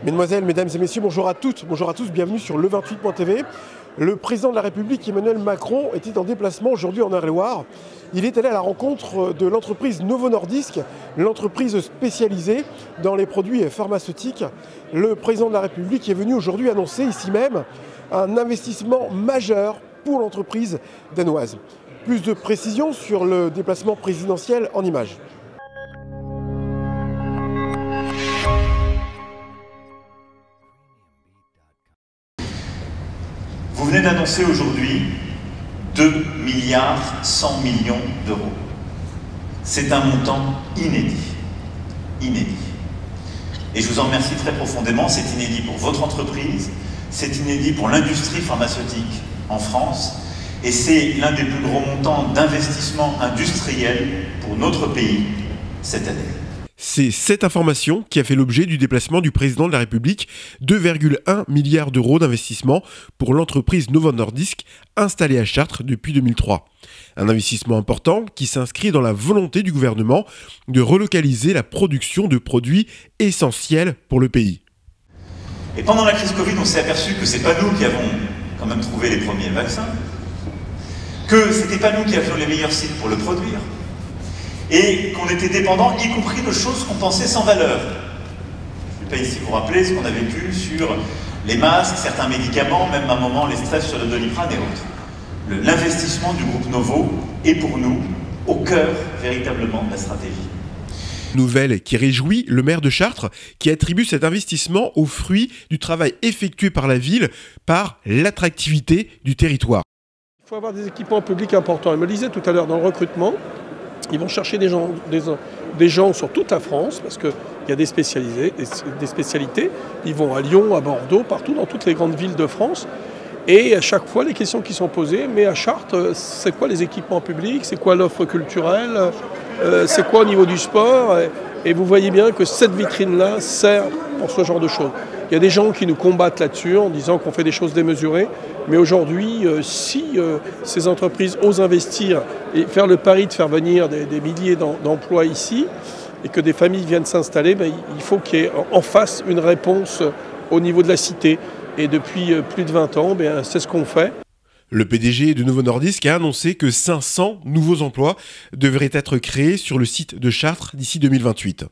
Mesdemoiselles, mesdames et messieurs, bonjour à toutes, bonjour à tous, bienvenue sur le28.tv. Le président de la République, Emmanuel Macron, était en déplacement aujourd'hui en Eure-et-Loir. Il est allé à la rencontre de l'entreprise Novo Nordisk, l'entreprise spécialisée dans les produits pharmaceutiques. Le président de la République est venu aujourd'hui annoncer ici même un investissement majeur pour l'entreprise danoise. Plus de précisions sur le déplacement présidentiel en images. Vous venez d'annoncer aujourd'hui 2 milliards 100 millions d'euros. C'est un montant inédit. Inédit. Et je vous en remercie très profondément. C'est inédit pour votre entreprise, c'est inédit pour l'industrie pharmaceutique en France, et c'est l'un des plus gros montants d'investissement industriel pour notre pays cette année. C'est cette information qui a fait l'objet du déplacement du président de la République, 2,1 milliards d'euros d'investissement pour l'entreprise Novo Nordisk installée à Chartres depuis 2003. Un investissement important qui s'inscrit dans la volonté du gouvernement de relocaliser la production de produits essentiels pour le pays. Et pendant la crise Covid, on s'est aperçu que c'est pas nous qui avons quand même trouvé les premiers vaccins, que c'était pas nous qui avions les meilleurs sites pour le produire, et qu'on était dépendant, y compris de choses qu'on pensait sans valeur. Je ne vais pas ici vous rappeler ce qu'on a vécu sur les masques, certains médicaments, même à un moment les stress sur le Doliprane et autres. L'investissement du groupe Novo est pour nous au cœur véritablement de la stratégie. Nouvelle qui réjouit le maire de Chartres, qui attribue cet investissement au fruit du travail effectué par la ville, par l'attractivité du territoire. Il faut avoir des équipements publics importants. Il me le disait tout à l'heure dans le recrutement, ils vont chercher des gens sur toute la France, parce qu'il y a des spécialités. Ils vont à Lyon, à Bordeaux, partout dans toutes les grandes villes de France. Et à chaque fois, les questions qui sont posées, mais à Chartres, c'est quoi les équipements publics? C'est quoi l'offre culturelle? C'est quoi au niveau du sport? Et vous voyez bien que cette vitrine-là sert pour ce genre de choses. Il y a des gens qui nous combattent là-dessus en disant qu'on fait des choses démesurées. Mais aujourd'hui, si ces entreprises osent investir et faire le pari de faire venir des milliers d'emplois ici et que des familles viennent s'installer, il faut qu'il y ait en face une réponse au niveau de la cité. Et depuis plus de 20 ans, c'est ce qu'on fait. Le PDG de Novo Nordisk a annoncé que 500 nouveaux emplois devraient être créés sur le site de Chartres d'ici 2028.